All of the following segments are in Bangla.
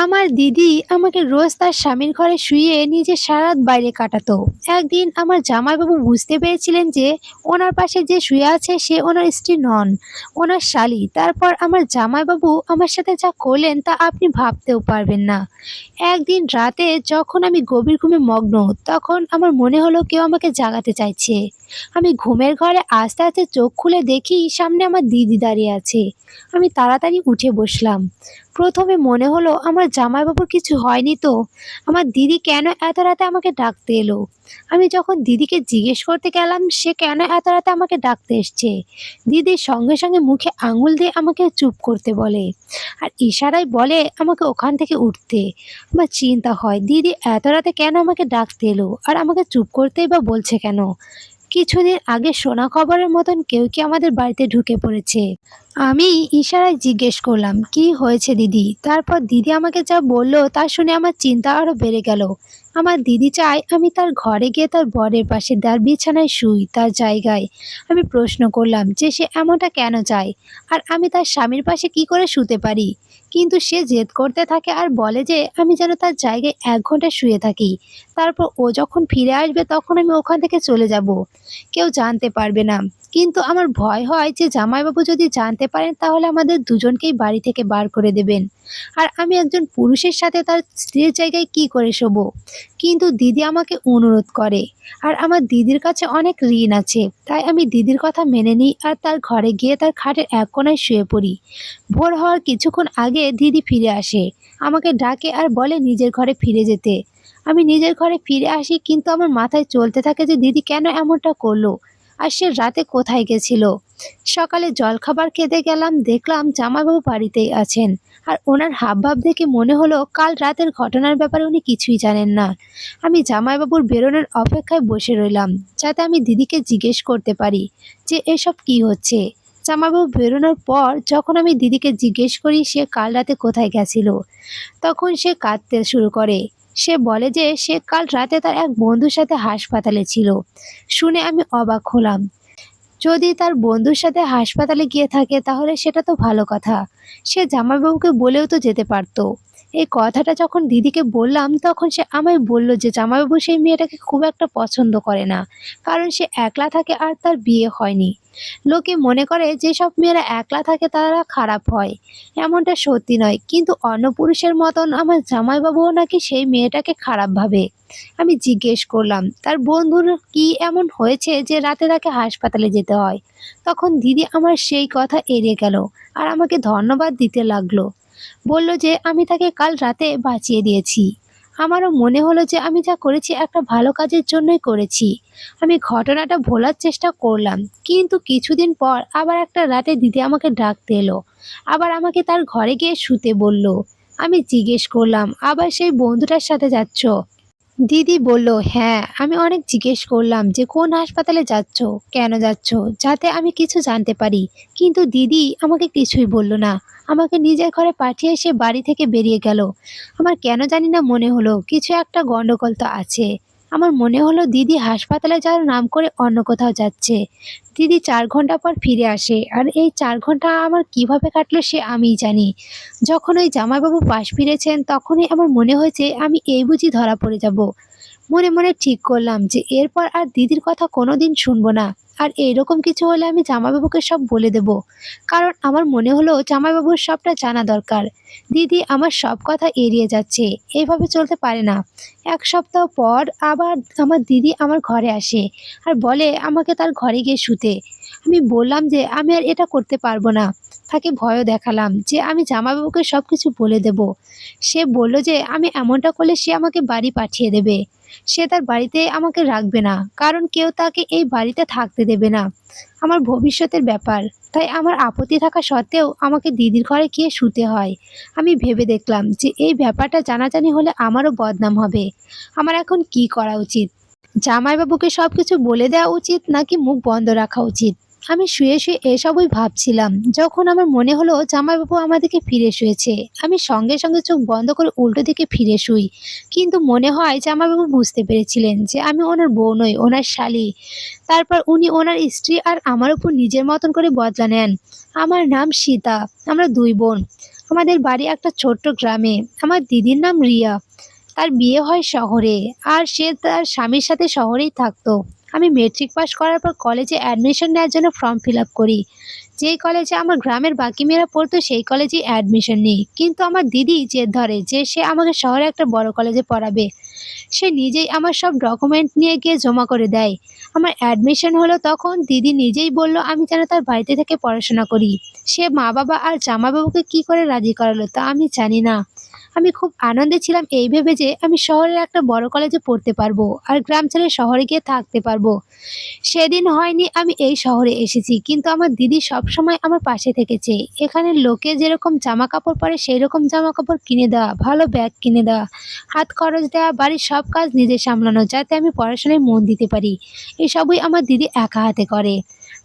আমার দিদি আমাকে রোজ তার স্বামীর ঘরে শুইয়ে নিজে সারা রাত বাইরে কাটাতো। একদিন আমার জামাইবাবু বুঝতে পেরেছিলেন যে ওনার পাশে যে শুয়ে আছে সে ওনার স্ত্রী নন, ওনার শালী। তারপর আমার জামাইবাবু আমার সাথে যা করলেন তা আপনি ভাবতেও পারবেন না। একদিন রাতে যখন আমি গভীর ঘুমে মগ্ন, তখন আমার মনে হলো কেউ আমাকে জাগাতে চাইছে। আমি ঘুমের ঘরে আস্তে আস্তে চোখ খুলে দেখি সামনে আমার দিদি দাঁড়িয়ে আছে। আমি তাড়াতাড়ি উঠে বসলাম। প্রথমে মনে হলো আমার জামাইবাবুর কিছু হয়নি তো, আমার দিদি কেন এত রাতে আমাকে ডাকতে এলো। আমি যখন দিদিকে জিজ্ঞেস করতে গেলাম সে কেন এত রাতে আমাকে ডাকতে এসছে, দিদি সঙ্গে সঙ্গে মুখে আঙুল দিয়ে আমাকে চুপ করতে বলে আর ইশারায় বলে আমাকে ওখান থেকে উঠতে। আমার চিন্তা হয় দিদি এত রাতে কেন আমাকে ডাকতে এলো আর আমাকে চুপ করতেই বা বলছে কেন। কিছুদিন আগে শোনা খবরের মতন কেউ কি আমাদের বাড়িতে ঢুকে পড়েছে। আমি ইশারায় জিজ্ঞেস করলাম কি হয়েছে দিদি। তারপর দিদি আমাকে যা বললো তা শুনে আমার চিন্তা আরো বেড়ে গেল। আমার দিদি চায় আমি তার ঘরে গিয়ে তার বরের পাশে তার বিছানায় শুই, তার জায়গায়। আমি প্রশ্ন করলাম যে সে এমনটা কেন চায় আর আমি তার স্বামীর পাশে কি করে শুতে পারি। কিন্তু সে জেদ করতে থাকে আর বলে যে আমি যেন তার জায়গায় 1 ঘন্টা শুয়ে থাকি। তারপর ও যখন ফিরে আসবে তখন আমি ওখান থেকে চলে যাব, কেউ জানতে পারবে না। কিন্তু আমার ভয় হয় যে জামাইবাবু যদি জানতে পারেন তাহলে আমাদের দুজনকেই বাড়ি থেকে বার করে দেবেন। আর আমি একজন পুরুষের সাথে তার স্ত্রীর জায়গায় কি করে শোবো। কিন্তু দিদি আমাকে অনুরোধ করে আর আমার দিদির কাছে অনেক ঋণ আছে, তাই আমি দিদির কথা মেনে নিই আর তার ঘরে গিয়ে তার খাটের এক কোণায় শুয়ে পড়ি। ভোর হওয়ার কিছুক্ষণ আগে দিদি ফিরে আসে, আমাকে ডাকে আর বলে নিজের ঘরে ফিরে যেতে। আমি নিজের ঘরে ফিরে আসি কিন্তু আমার মাথায় চলতে থাকে যে দিদি কেন এমনটা করলো আর সে রাতে কোথায় গেছিল। সকালে জলখাবার খেতে গেলাম, দেখলাম জামাইবাবু বাড়িতেই আছেন আর ওনার হাবভাব দেখে মনে হলো কাল রাতের ঘটনার ব্যাপারে উনি কিছুই জানেন না। আমি জামাইবাবুর বেরোনোর অপেক্ষায় বসে রইলাম যাতে আমি দিদিকে জিজ্ঞেস করতে পারি যে এসব কি হচ্ছে। জামাইবাবু বেরোনোর পর যখন আমি দিদিকে জিজ্ঞেস করি সে কাল রাতে কোথায় গেছিল, তখন সে কাঁদতে শুরু করে। সে বলে যে সে কাল রাতে তার এক বন্ধুর সাথে হাসপাতালে ছিল। শুনে আমি অবাক হলাম। যদি তার বন্ধুর সাথে হাসপাতালে গিয়ে থাকে তাহলে সেটা তো ভালো কথা, সে জামাইবাবুকে বলেও তো যেতে পারতো। এই কথাটা যখন দিদিকে বললাম তখন সে আমায় বলল যে জামাইবাবু সেই মেয়েটাকে খুব একটা পছন্দ করে না, কারণ সে একলা থাকে আর তার বিয়ে হয়নি। লোকে মনে করে যেসব মেয়েরা একলা থাকে তারা খারাপ হয়, এমনটা সত্যি নয়। কিন্তু অন্য পুরুষের মতন আমার জামাইবাবুও নাকি সেই মেয়েটাকে খারাপ ভাবে। আমি জিজ্ঞেস করলাম তার বন্ধুর কি এমন হয়েছে যে রাতে তাকে হাসপাতালে যেতে হয়। তখন দিদি আমার সেই কথা এড়িয়ে গেল আর আমাকে ধন্যবাদ দিতে লাগলো। বলল যে আমি তাকে কাল রাতে বাঁচিয়ে দিয়েছি। আমারও মনে হলো যে আমি যা করেছি একটা ভালো কাজের জন্যই করেছি। আমি ঘটনাটা ভোলার চেষ্টা করলাম, কিন্তু কিছুদিন পর আবার একটা রাতে দিদি আমাকে ডাকতে এলো, আবার আমাকে তার ঘরে গিয়ে শুতে বলল। আমি জিজ্ঞেস করলাম আবার সেই বন্ধুটার সাথে যাচ্ছ। দিদি বলল হ্যাঁ। আমি অনেক জিজ্ঞেস করলাম যে কোন হাসপাতালে যাচ্ছ, কেন যাচ্ছ, যাতে আমি কিছু জানতে পারি। কিন্তু দিদি আমাকে কিছুই বলল না, আমাকে নিজের ঘরে পাঠিয়ে সে বাড়ি থেকে বেরিয়ে গেল। আমার কেন জানি না মনে হলো কিছু একটা গন্ডগোল তো আছে। আমার মনে হলো দিদি হাসপাতালে যাওয়ার নাম করে অন্য কোথাও যাচ্ছে। দিদি 4 ঘন্টা পর ফিরে আসে আর এই 4 ঘন্টা আমার কিভাবে কাটলো সে আমিই জানি। যখন ওই জামাইবাবু পাশ ফিরেছেন তখনই আমার মনে হয়েছে আমি এই বুঝি ধরা পড়ে যাব। মনে মনে ঠিক করলাম যে এরপর আর দিদির কথা কোনোদিন শুনবো না। আর এইরকম কিছু হলে আমি জামাইবাবুকে সব বলে দেব, কারণ আমার মনে হলো জামাইবাবুর সবটা জানা দরকার। দিদি আমার সব কথা এড়িয়ে যাচ্ছে, এইভাবে চলতে পারে না। 1 সপ্তাহ পর আবার আমার দিদি আমার ঘরে আসে আর বলে আমাকে তার ঘরে গিয়ে শুতে। আমি বললাম যে আমি আর এটা করতে পারবো না। তাকে ভয়ও দেখালাম যে আমি জামাইবাবুকে সব কিছু বলে দেব। সে বলল যে আমি এমনটা করলে সে আমাকে বাড়ি পাঠিয়ে দেবে, সে তার বাড়িতে আমাকে রাখবে না, কারণ কেউ তাকে এই বাড়িতে থাকতে দেবে না। আমার ভবিষ্যতের ব্যাপার, তাই আমার আপত্তি থাকা সত্ত্বেও আমাকে দিদির ঘরে গিয়ে শুতে হয়। আমি ভেবে দেখলাম যে এই ব্যাপারটা জানাজানি হলে আমারও বদনাম হবে। আমার এখন কি করা উচিত? জামাইবাবুকে সব কিছু বলে দেওয়া উচিত নাকি মুখ বন্ধ রাখা উচিত? আমি শুয়ে শুয়ে এসবই ভাবছিলাম যখন আমার মনে হলো জামাইবাবু আমার দিকে ফিরে শুয়েছে। আমি সঙ্গে সঙ্গে চোখ বন্ধ করে উল্টো দিকে ফিরে শুই। কিন্তু মনে হয় জামাইবাবু বুঝতে পেরেছিলেন যে আমি ওনার বউ নই, ওনার শালী। তারপর উনি ওনার স্ত্রী আর আমার উপর নিজের মতন করে বদলা নেন। আমার নাম সীতা, আমরা 2 বোন। আমাদের বাড়ি একটা ছোট্ট গ্রামে। আমার দিদির নাম রিয়া। তার বিয়ে হয় শহরে, আর সে তার স্বামীর সাথে শহরেই থাকতো। আমি মেট্রিক পাস করার পর কলেজে অ্যাডমিশন নেওয়ার জন্য ফর্ম ফিল আপ করি। যেই কলেজে আমার গ্রামের বাকি মেয়েরা পড়তো সেই কলেজেই অ্যাডমিশন নিই, কিন্তু আমার দিদি জেদ ধরে যে সে আমাকে শহরে একটা বড় কলেজে পড়াবে। সে নিজেই আমার সব ডকুমেন্ট নিয়ে গিয়ে জমা করে দেয়। আমার অ্যাডমিশন হলো তখন দিদি নিজেই বলল আমি যেন তার বাড়িতে থেকে পড়াশোনা করি। সে মা বাবা আর জামাইবাবুকে কি করে রাজি করালো তা আমি জানি না। আমি খুব আনন্দে ছিলাম এই ভেবে যে আমি শহরের একটা বড় কলেজে পড়তে পারবো আর গ্রাম ছেড়ে শহরে গিয়ে থাকতে পারবো। সেদিন হয়নি আমি এই শহরে এসেছি, কিন্তু আমার দিদি সবসময় আমার পাশে থেকেছে। এখানের লোকে যেরকম জামা কাপড় পরে সেই রকম জামা কাপড় কিনে দেওয়া, ভালো ব্যাগ কিনে দেওয়া, হাত খরচ দেওয়া, বাড়ির সব কাজ নিজে সামলানো যাতে আমি পড়াশোনায় মন দিতে পারি। এসবই আমার দিদি একা হাতে করে।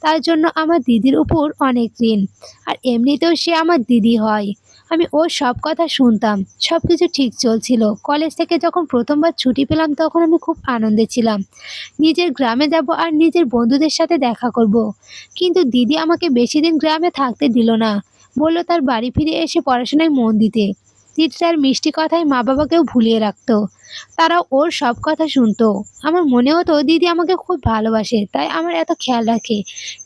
তার জন্য আমার দিদির উপর অনেক ঋণ। আর এমনিতেও সে আমার দিদি হয়। আমি ওর সব কথা শুনতাম। সবকিছু ঠিক চলছিল। কলেজ থেকে যখন প্রথমবার ছুটি পেলাম তখন আমি খুব আনন্দে ছিলাম। নিজের গ্রামে যাব আর নিজের বন্ধুদের সাথে দেখা করব। কিন্তু দিদি আমাকে বেশি দিন গ্রামে থাকতে দিল না। বলল তার বাড়ি ফিরে এসে পড়াশোনায় মন দিতে। দিদি তার মিষ্টি কথায় মা বাবাকেও ভুলিয়ে রাখতো। তারা ওর সব কথা শুনতো। আমার মনে হতো দিদি আমাকে খুব ভালোবাসে, তাই আমার এত খেয়াল রাখে।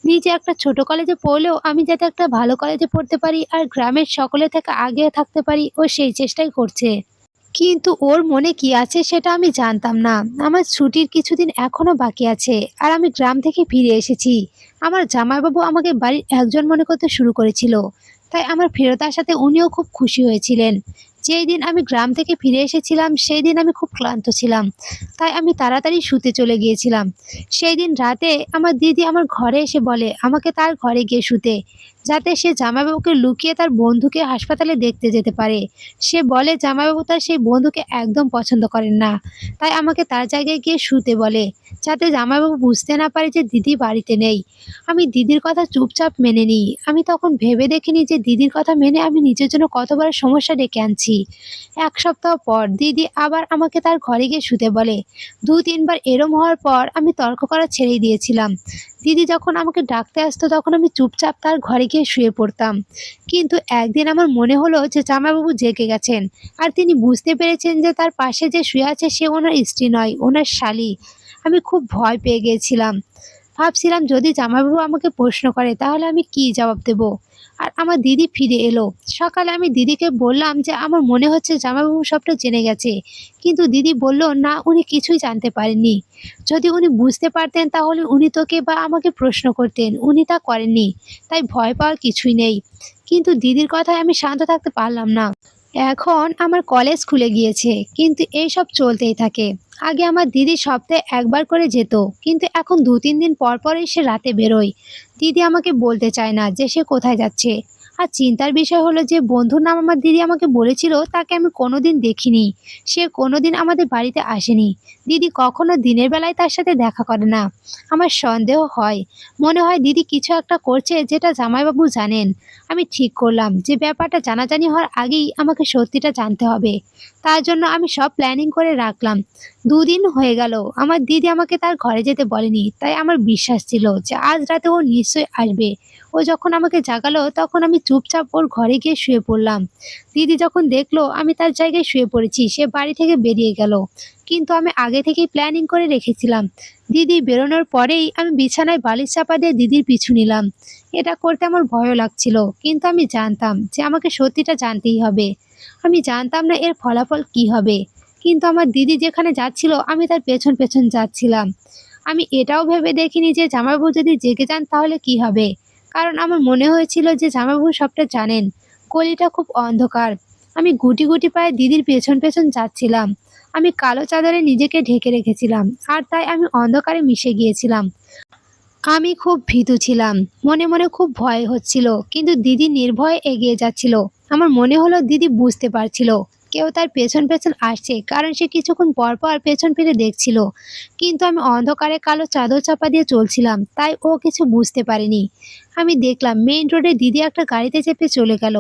নিজে একটা ছোট কলেজে পড়লেও আমি যাতে একটা ভালো কলেজে পড়তে পারি আর গ্রামের সকলে থেকে আগে থাকতে পারি, ও সেই চেষ্টাই করছে। কিন্তু ওর মনে কি আছে সেটা আমি জানতাম না। আমার ছুটির কিছুদিন এখনো বাকি আছে আর আমি গ্রাম থেকে ফিরে এসেছি। আমার জামাইবাবু আমাকে বাড়ির একজন মনে করতে শুরু করেছিল, তাই আমার ফেরত আসাতে উনিও খুব খুশি হয়েছিলেন। যেই দিন আমি গ্রাম থেকে ফিরে এসেছিলাম সেই দিন আমি খুব ক্লান্ত ছিলাম, তাই আমি তাড়াতাড়ি শুতে চলে গিয়েছিলাম। সেই দিন রাতে আমার দিদি আমার ঘরে এসে বলে আমাকে তার ঘরে গিয়ে শুতে, যাতে সে জামাইবাবুকে লুকিয়ে তার বন্ধুকে হাসপাতালে দেখতে যেতে পারে। সে বলে জামাইবাবু তার সেই বন্ধুকে একদম পছন্দ করেন না, তাই আমাকে তার জায়গায় গিয়ে শুতে বলে, যাতে জামাইবাবু বুঝতে না পারে যে দিদি বাড়িতে নেই। আমি দিদির কথা চুপচাপ মেনে নিই। আমি তখন ভেবে দেখিনি যে দিদির কথা মেনে আমি নিজের জন্য কত বড় সমস্যা ডেকে আনছি। এক সপ্তাহ পর দিদি আবার আমাকে তার ঘরে গিয়ে শুতে বলে। দু তিনবার এরম হওয়ার পর আমি তর্ক করা ছেড়েই দিয়েছিলাম। দিদি যখন আমাকে ডাকতে আসতো তখন আমি চুপচাপ তার ঘরে গিয়ে শুয়ে পড়তাম। কিন্তু একদিন আমার মনে হলো যে জামাইবাবু জেগে গেছেন, আর তিনি বুঝতে পেরেছেন যে তার পাশে যে শুয়ে আছে সে ওনার স্ত্রী নয়, ওনার শালী। আমি খুব ভয় পেয়ে গিয়েছিলাম। ভাবছিলাম যদি জামাইবাবু আমাকে প্রশ্ন করে তাহলে আমি কি জবাব দেব। আর আমার দিদি ফিরে এলো। সকালে আমি দিদিকে বললাম যে আমার মনে হচ্ছে জামাইবাবু সবটা জেনে গেছে, কিন্তু দিদি বলল না, উনি কিছুই জানতে পারেননি। যদি উনি বুঝতে পারতেন তাহলে উনি তোকে বা আমাকে প্রশ্ন করতেন, উনি তা করেননি, তাই ভয় পাওয়ার কিছুই নেই। কিন্তু দিদির কথায় আমি শান্ত থাকতে পারলাম না। এখন আমার কলেজ খুলে গিয়েছে, কিন্তু এইসব চলতেই থাকে। আগে আমার দিদি সপ্তাহে একবার করে যেত, কিন্তু এখন দু তিন দিন পর পরই সে রাতে বেরোয়। দিদি আমাকে বলতে চায় না যে সে কোথায় যাচ্ছে। আর চিন্তার বিষয় হলো যে বন্ধুর নাম আমার দিদি আমাকে বলেছিল তাকে আমি কোনোদিন দেখিনি। সে কোনোদিন আমাদের বাড়িতে আসেনি। দিদি কখনো দিনের বেলায় তার সাথে দেখা করে না। আমার সন্দেহ হয়, মনে হয় দিদি কিছু একটা করছে যেটা জামাইবাবু জানেন। আমি ঠিক করলাম যে ব্যাপারটা জানাজানি হওয়ার আগেই আমাকে সত্যিটা জানতে হবে। তার জন্য আমি সব প্ল্যানিং করে রাখলাম। দুদিন হয়ে গেল আমার দিদি আমাকে তার ঘরে যেতে বলেনি, তাই আমার বিশ্বাস ছিল যে আজ রাতে ও নিশ্চয়ই আসবে। ও যখন আমাকে জাগালো তখন আমি চুপচাপ ওর ঘরে গিয়ে শুয়ে পড়লাম। দিদি যখন দেখলো আমি তার জায়গায় শুয়ে পড়েছি সে বাড়ি থেকে বেরিয়ে গেল, কিন্তু আমি আগে থেকেই প্ল্যানিং করে রেখেছিলাম। দিদি বেরোনোর পরেই আমি বিছানায় বালিশ চাপা দিয়ে দিদির পিছু নিলাম। এটা করতে আমার ভয়ও লাগছিল, কিন্তু আমি জানতাম যে আমাকে সত্যিটা জানতেই হবে। আমি জানতাম না এর ফলাফল কি হবে, কিন্তু আমার দিদি যেখানে যাচ্ছিল আমি তার পেছন পেছন যাচ্ছিলাম। আমি এটাও ভেবে দেখিনি যে জামাইবাবু যদি জেগে যান তাহলে কি হবে, কারণ আমার মনে হয়েছিল যে জামাইবাবু সবটা জানেন। গলিটা খুব অন্ধকার। আমি গুটি গুটি পায়ে দিদির পেছন পেছন যাচ্ছিলাম। আমি কালো চাদরে নিজেকে ঢেকে রেখেছিলাম, আর তাই আমি অন্ধকারে মিশে গিয়েছিলাম। আমি খুব ভীতু ছিলাম। মনে মনে খুব ভয় হচ্ছিল, কিন্তু দিদি নির্ভয়ে এগিয়ে যাচ্ছিল। আমার মনে হলো দিদি বুঝতে পারছিল কেউ তার পেছন পেছন আসছে, কারণ সে কিছুক্ষণ পর পর পেছন ফিরে দেখছিল। কিন্তু আমি অন্ধকারে কালো চাদর চাপা দিয়ে চলছিলাম, তাই ও কিছু বুঝতে পারেনি। আমি দেখলাম মেইন রোডে দিদি একটা গাড়িতে চেপে চলে গেল।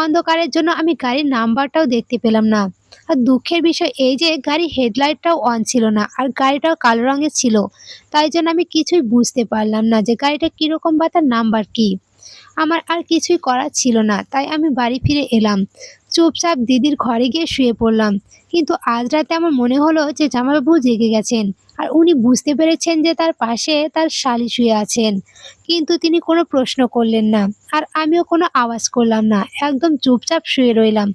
অন্ধকারের জন্য আমি গাড়ির নাম্বারটাও দেখতে পেলাম না। আর দুঃখের বিষয় এই যে গাড়ির হেডলাইটটাও অন ছিল না, আর গাড়িটাও কালো রঙের ছিল। তাই জন্য আমি কিছুই বুঝতে পারলাম না যে গাড়িটা কিরকম বা তার নাম্বার কি। আমার আর কিছুই করার ছিল না, তাই আমি বাড়ি ফিরে এলাম। চুপচাপ দিদির ঘরে গিয়ে শুয়ে পড়লাম। কিন্তু আজ রাতে আমার মনে হলো যে জামাইবাবু জেগে গেছেন, আর উনি বুঝতে পেরেছেন যে তার পাশে তার শালী শুয়ে আছেন। কিন্তু তিনি কোনো প্রশ্ন করলেন না, আর আমিও কোনো আওয়াজ করলাম না, একদম চুপচাপ শুয়ে রইলাম।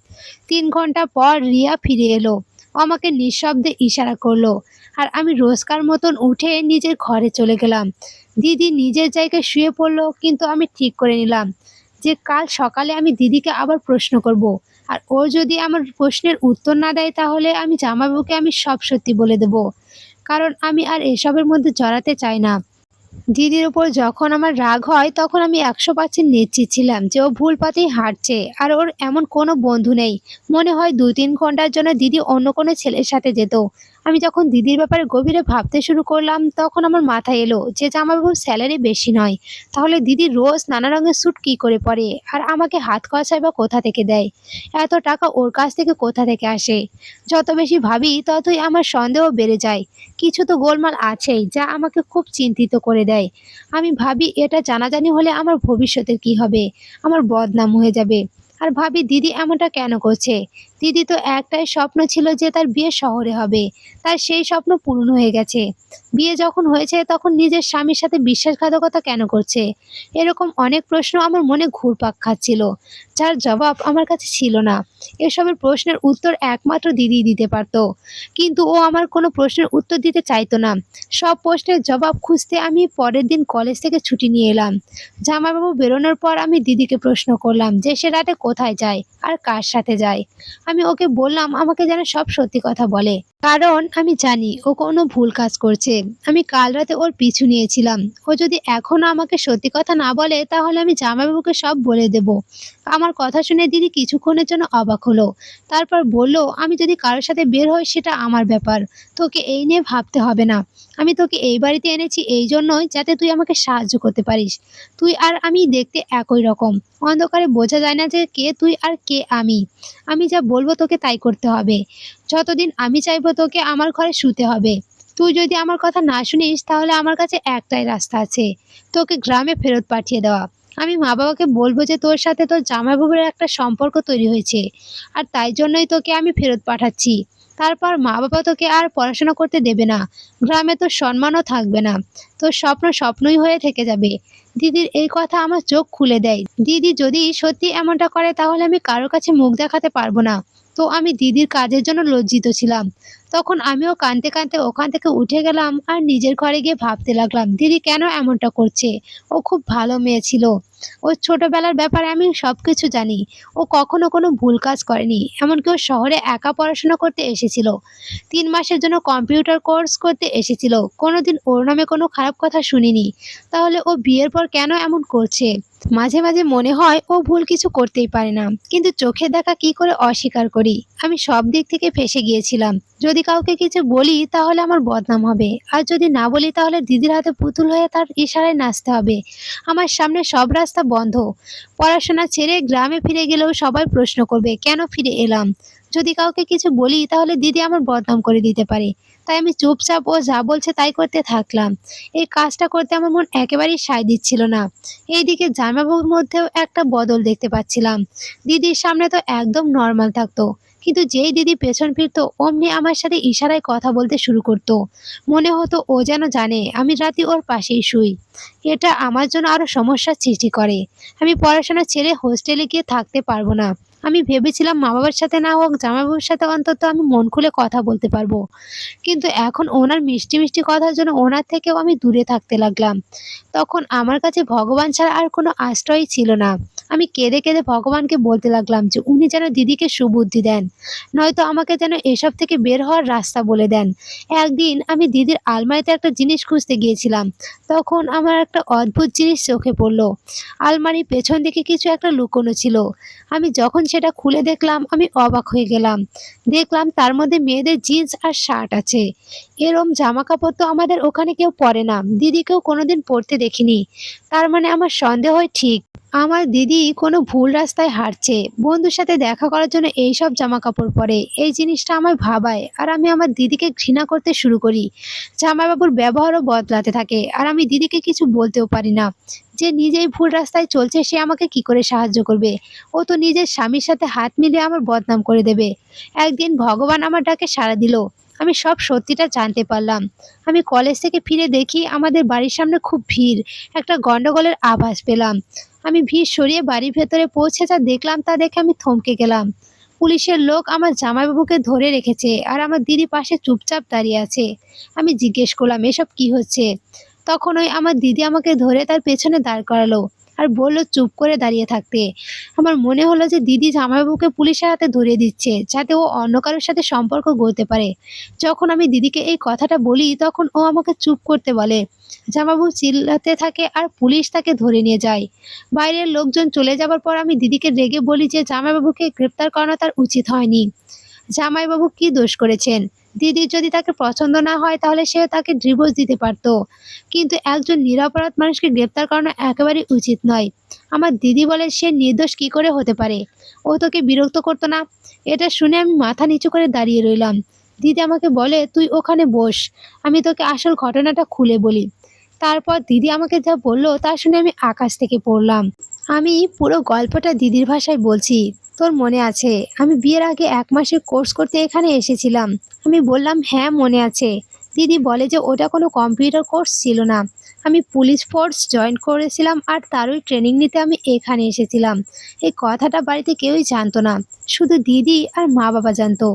3 ঘন্টা পর রিয়া ফিরে এলো। ও আমাকে নিঃশব্দে ইশারা করলো, আর আমি রোজকার মতন উঠে নিজের ঘরে চলে গেলাম। দিদি নিজের জায়গায় শুয়ে পড়লো, কিন্তু আমি ঠিক করে নিলাম যে কাল সকালে আমি দিদিকে আবার প্রশ্ন করব। আর ও যদি আমার প্রশ্নের উত্তর না দেয়, তাহলে আমি জামাইবাবুকে আমি সব সত্যি বলে দেব। কারণ আমি আর এসবের মধ্যে জড়াতে চাই না। দিদির উপর যখন আমার রাগ হয়, তখন আমি 100% নিশ্চিত ছিলাম যে ও ভুল পথেই হাঁটছে, আর ওর এমন কোনো বন্ধু নেই। মনে হয় 2-3 ঘন্টার জন্য দিদি অন্য কোনো ছেলের সাথে যেত। আমি যখন দিদির ব্যাপারে গভীরে ভাবতে শুরু করলাম, তখন আমার মাথায় এলো যে জামাইবাবুর স্যালারি বেশি নয়, তাহলে দিদি রোজ নানা রঙের স্যুট কী করে পরে, আর আমাকে হাত খরচায় বা কোথা থেকে দেয়? এত টাকা ওর কাছ থেকে কোথা থেকে আসে? যত বেশি ভাবি, ততই আমার সন্দেহ বেড়ে যায়। কিছু তো গোলমাল আছেই, যা আমাকে খুব চিন্তিত করে দেয়। আমি ভাবি এটা জানাজানি হলে আমার ভবিষ্যতের কি হবে? আমার বদনাম হয়ে যাবে। আর ভাবি দিদি এমনটা কেন করছে? দিদি তো একটাই স্বপ্ন ছিল যে তার বিয়ে শহরে হবে। তার সেই স্বপ্ন পূরণ হয়ে গেছে। বিয়ে যখন হয়েছে, তখন নিজের স্বামীর সাথে বিশ্বাসঘাতকতা কেন করছে? এরকম অনেক প্রশ্ন আমার মনে ঘুরপাক খাচ্ছিল, যার জবাব আমার কাছে ছিল না। এসবের প্রশ্নের উত্তর একমাত্র দিদিই দিতে পারত। কিন্তু ও আমার কোনো প্রশ্নের উত্তর দিতে চাইতো না। সব প্রশ্নের জবাব খুঁজতে আমি পরের দিন কলেজ থেকে ছুটি নিয়ে এলাম। জামাইবাবু বেরোনোর পর আমি দিদিকে প্রশ্ন করলাম যে সে রাতে কোথায় যায় আর কার সাথে যায়। আমি ওকে বললাম আমাকে যেন সব সত্যি কথা বলে, কারণ আমি জানি ও কোনো ভুল কাজ করছে। আমি কাল রাতে ওর পিছু নিয়েছিলাম। ও যদি এখনো আমাকে সত্যি কথা না বলে, তাহলে আমি জামাইবাবুকে সব বলে দেব। আমার কথা শুনে দিদি কিছুক্ষণের জন্য অবাক হলো। তারপর বলল, আমি যদি কারোর সাথে বের হই সেটা আমার ব্যাপার, তোকে এই নিয়ে ভাবতে হবে না। আমি তোকে এই বাড়িতে এনেছি এই জন্যই যাতে তুই আমাকে সাহায্য করতে পারিস। তুই আর আমি দেখতে একই রকম। অন্ধকারে বোঝা যায় না যে কে তুই আর কে আমি। আমি যা বলবো তোকে তাই করতে হবে। যতদিন আমি চাইবো তোকে আমার ঘরে শুতে হবে। তুই যদি আমার কথা না শুনিস, তাহলে আমার কাছে একটাই রাস্তা আছে, তোকে গ্রামে ফেরত পাঠিয়ে দেওয়া। আমি মা বাবাকে বলবো যে তোর সাথে তোর জামাইবাবুর একটা সম্পর্ক তৈরি হয়েছে, আর তাই জন্যই তোকে আমি ফেরত পাঠাচ্ছি। তারপর মা বাবা তোকে আর পড়াশোনা করতে দেবে না। গ্রামে তোর সম্মানও থাকবে না। তোর স্বপ্ন স্বপ্নই হয়ে থেকে যাবে। দিদির এই কথা আমার চোখ খুলে দেয়। দিদি যদি সত্যি এমনটা করে, তাহলে আমি কারোর কাছে মুখ দেখাতে পারবো না। তো আমি দিদির কাজের জন্য লজ্জিত ছিলাম। তখন আমিও কাঁদতে কাঁদতে ওখান থেকে উঠে গেলাম, আর নিজের ঘরে গিয়ে ভাবতে লাগলাম দিদি কেন এমনটা করছে। ও খুব ভালো মেয়ে ছিল। ওর ছোটবেলার ব্যাপারে আমি সবকিছু জানি। ও কখনো কোনো ভুল কাজ করেনি। এমনকি ও শহরে একা পড়াশোনা করতে এসেছিল। 3 মাসের জন্য কম্পিউটার কোর্স করতে এসেছিল। কোনোদিন ওর নামে কোনো খারাপ কথা শুনিনি। তাহলে ও বিয়ের পর কেন এমন করছে? মাঝে মাঝে মনে হয় ও ভুল কিছু করতেই পারে না, কিন্তু চোখে দেখা কি করে অস্বীকার করি? আমি সব দিক থেকে ফেঁসে গিয়েছিলাম। যদি কাউকে কিছু বলি, তাহলে আমার বদনাম হবে, আর যদি না বলি, তাহলে দিদির হাতে পুতুল হয়ে তার ইশারায় নাচতে হবে। আমার সামনে সব রাস্তা বন্ধ। পড়াশোনা ছেড়ে গ্রামে ফিরে গেলেও সবাই প্রশ্ন করবে কেন ফিরে এলাম। যদি কাউকে কিছু বলি, তাহলে দিদি আমার বদনাম করে দিতে পারে। তাই আমি চুপচাপ ও যা বলছে তাই করতে থাকলাম। এই কাজটা করতে আমার মন একেবারেই সায় দিচ্ছিল না। এইদিকে জামাইবাবুর মধ্যেও একটা বদল দেখতে পাচ্ছিলাম। দিদির সামনে তো একদম নর্মাল থাকতো, কিন্তু যেই দিদি পেছন ফিরতো, অমনি আমার সাথে ইশারায় কথা বলতে শুরু করতো। মনে হতো ও যেন জানে আমি রাতে ওর পাশেই শুই। এটা আমার জন্য আরো সমস্যার সৃষ্টি করে। আমি পড়াশোনা ছেড়ে হোস্টেলে গিয়ে থাকতে পারবো না। আমি ভেবেছিলাম মা বাবার সাথে না হোক, জামাইবাবুর সাথে অন্তত আমি মন খুলে কথা বলতে পারবো। কিন্তু এখন ওনার মিষ্টি মিষ্টি কথার জন্য ওনার থেকেও আমি দূরে থাকতে লাগলাম। তখন আমার কাছে ভগবান ছাড়া আর কোনো আশ্রয়ই ছিল না। আমি কেঁদে কেঁদে ভগবানকে বলতে লাগলাম যে উনি যেন দিদিকে সুবুদ্ধি দেন, নয়তো আমাকে যেন এসব থেকে বের হওয়ার রাস্তা বলে দেন। একদিন আমি দিদির আলমারিতে একটা জিনিস খুঁজতে গিয়েছিলাম। তখন আমার একটা অদ্ভুত জিনিস চোখে পড়লো। আলমারির পেছন দিকে কিছু একটা লুকোনো ছিল। আমি যখন সেটা খুলে দেখলাম, আমি অবাক হয়ে গেলাম। দেখলাম তার মধ্যে মেয়েদের জিন্স আর শার্ট আছে। এরম জামা কাপড় তো আমাদের ওখানে কেউ পরে না, দিদিকেও কোনোদিন পরতে দেখিনি। তার মানে আমার সন্দেহ হয় ঠিক। আমার দিদি কোনো ভুল রাস্তায় হাঁটছে, বন্ধুর সাথে দেখা করার জন্য এইসব জামা কাপড় পরে। এই জিনিসটা আমায় ভাবায় আর আমি আমার দিদিকে ঘৃণা করতে শুরু করি। জামাইবাবুর ব্যবহারও বদলাতে থাকে আর আমি দিদিকে কিছু বলতেও পারি না। যে নিজেই ভুল রাস্তায় চলছে সে আমাকে কি করে সাহায্য করবে? ও তো নিজের স্বামীর সাথে হাত মিলিয়ে আমার বদনাম করে দেবে। একদিন ভগবান আমার ডাকে সাড়া দিল। আমি সব সত্যিটা জানতে পারলাম। আমি কলেজ থেকে ফিরে দেখি আমাদের বাড়ির সামনে খুব ভিড়। একটা গন্ডগোলের আভাস পেলাম। আমি ভিড় সরিয়ে বাড়ির ভেতরে পৌঁছে যা দেখলাম তা দেখে আমি থমকে গেলাম। পুলিশের লোক আমার জামাইবাবুকে ধরে রেখেছে আর আমার দিদি পাশে চুপচাপ দাঁড়িয়ে আছে। আমি জিজ্ঞেস করলাম, এসব কি হচ্ছে? তখন ওই আমার দিদি আমাকে ধরে তার পেছনে দাঁড় করালো আর বলল চুপ করে দাঁড়িয়ে থাকতে। আমার মনে হলো যে দিদি জামাইবাবুকে পুলিশের হাতে ধরিয়ে দিচ্ছে যাতে ও অন্য কারোর সাথে সম্পর্ক গড়তে পারে। যখন আমি দিদিকে এই কথাটা বলি তখন ও আমাকে চুপ করতে বলে। জামাইবাবু চিল্লাতে থাকে আর পুলিশ তাকে ধরে নিয়ে যায়। বাইরের লোকজন চলে যাবার পর আমি দিদিকে রেগে বলি যে জামাইবাবুকে গ্রেপ্তার করানো তার উচিত হয়নি। জামাইবাবু কি দোষ করেছেন? দিদির যদি তাকে পছন্দ না হয় তাহলে সে তাকে ডিভোর্স দিতে পারত। কিন্তু একজন নিরপরাধ মানুষকে গ্রেপ্তার করানো একেবারেই উচিত নয়। আমার দিদি বলে সে নির্দোষ কি করে হতে পারে? ও তোকে বিরক্ত করতো না? এটা শুনে আমি মাথা নিচু করে দাঁড়িয়ে রইলাম। দিদি আমাকে বলে, তুই ওখানে বস, আমি তোকে আসল ঘটনাটা খুলে বলি। তারপর দিদি আমাকে যা বলল তা শুনে আমি আকাশ থেকে পড়লাম। আমি পুরো গল্পটা দিদির ভাষায় বলছি। তোর মনে আছে আমি বিয়ের আগে 1 মাসের কোর্স করতে এখানে এসেছিলাম? আমি বললাম হ্যাঁ মনে আছে। দিদি বলে যে ওটা কোনো কম্পিউটার কোর্স ছিল না। আমি পুলিশ ফোর্স জয়েন করেছিলাম আর তারই ট্রেনিং নিতে আমি এখানে এসেছিলাম। এই কথাটা বাড়িতে কেউই জানতো না, শুধু দিদি আর মা বাবা জানতো।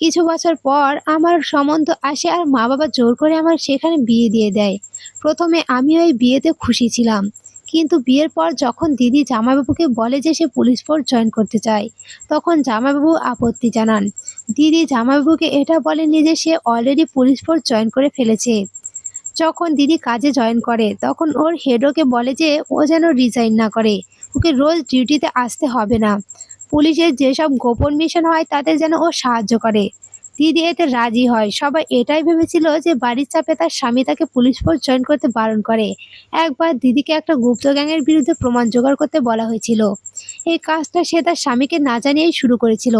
কিছু বছর পর আমার সম্বন্ধ আসে আর মা বাবা জোর করে আমার সেখানে বিয়ে দিয়ে দেয়। প্রথমে আমি ওই বিয়েতে খুশি ছিলাম, কিন্তু বিয়ের পর যখন দিদি জামাইবাবুকে বলে যে সে পুলিশ ফোর্স জয়েন করতে চায় তখন জামাইবাবু আপত্তি জানান। দিদি জামাইবাবুকে এটা বলেনি যে সে অলরেডি পুলিশ ফোর্স জয়েন করে ফেলেছে। যখন দিদি কাজে জয়েন করে তখন ওর হেড ওকে বলে যে ও যেন রিজাইন না করে, ওকে রোজ ডিউটিতে আসতে হবে না। পুলিশের যেসব গোপন মিশন হয় তাতে যেন ও সাহায্য করে। দিদি এতে রাজি হয়। সবাই এটাই ভেবেছিল যে বাড়ির চাপে তার স্বামী তাকে পুলিশ ফোর্স জয়েন করতে বারণ করে। একবার দিদিকে একটা গুপ্ত গ্যাংয়ের বিরুদ্ধে প্রমাণ জোগাড় করতে বলা হয়েছিল। এই কাজটা সে তার স্বামীকে না জানিয়েই শুরু করেছিল।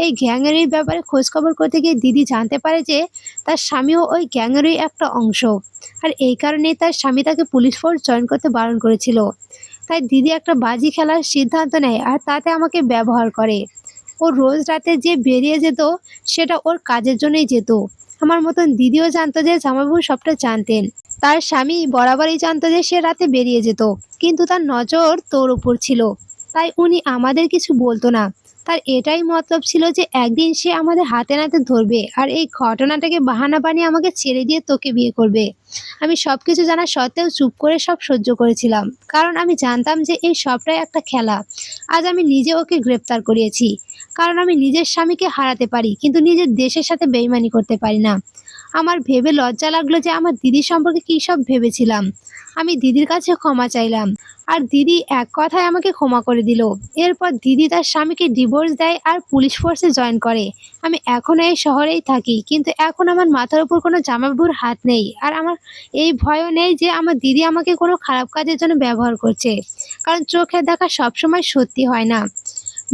এই গ্যাংয়ের এই ব্যাপারে খোঁজখবর করতে গিয়ে দিদি জানতে পারে যে তার স্বামীও ওই গ্যাংয়েরই একটা অংশ। আর এই কারণেই তার স্বামী তাকে পুলিশ ফোর্স জয়েন করতে বারণ করেছিল। তাই দিদি একটা বাজি খেলার সিদ্ধান্ত নেয় আর তাতে আমাকে ব্যবহার করে। ও রোজ রাতে যে বেরিয়ে যেত সেটা ওর কাজের জন্যই যেত। আমার মতন দিদিও জানতো যে জামাইবাবু সবটা জানতেন। তার স্বামী বরাবরই জানতো যে সে রাতে বেরিয়ে যেত, কিন্তু তার নজর তোর উপর ছিল, তাই উনি আমাদের কিছু বলতো না। তার এটাই মতলব ছিল যে একদিন সে আমাদের হাতে নাতে ধরবে আর এই ঘটনাটাকে বাহানা বানিয়ে আমাকে ছেড়ে দিয়ে তোকে বিয়ে করবে। আমি সবকিছু জানা সত্ত্বেও চুপ করে সব সহ্য করেছিলাম, কারণ আমি জানতাম যে এই সবটাই একটা খেলা। আজ আমি নিজে ওকে গ্রেপ্তার করিয়েছি, কারণ আমি নিজের স্বামীকে হারাতে পারি কিন্তু নিজের দেশের সাথে বেইমানি করতে পারি না। আমার ভেবে লজ্জা লাগলো যে আমার দিদির সম্পর্কে কী সব ভেবেছিলাম। আমি দিদির কাছে ক্ষমা চাইলাম আর দিদি এক কথায় আমাকে ক্ষমা করে দিল। এরপর দিদি তার স্বামীকে ডিভোর্স দেয় আর পুলিশ ফোর্সে জয়েন করে। আমি এখনও এই শহরেই থাকি, কিন্তু এখন আমার মাথার উপর কোনো জামাইবাবুর হাত নেই আর আমার এই ভয়ও নেই যে আমার দিদি আমাকে কোনো খারাপ কাজের জন্য ব্যবহার করছে, কারণ চোখের দেখা সবসময় সত্যি হয় না।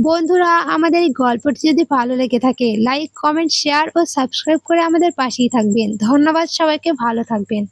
বন্ধুরা, আমাদের এই গল্পটি যদি ভালো লেগে থাকে লাইক, কমেন্ট, শেয়ার ও সাবস্ক্রাইব করে আমাদের পাশেই থাকবেন। ধন্যবাদ সবাইকে, ভালো থাকবেন।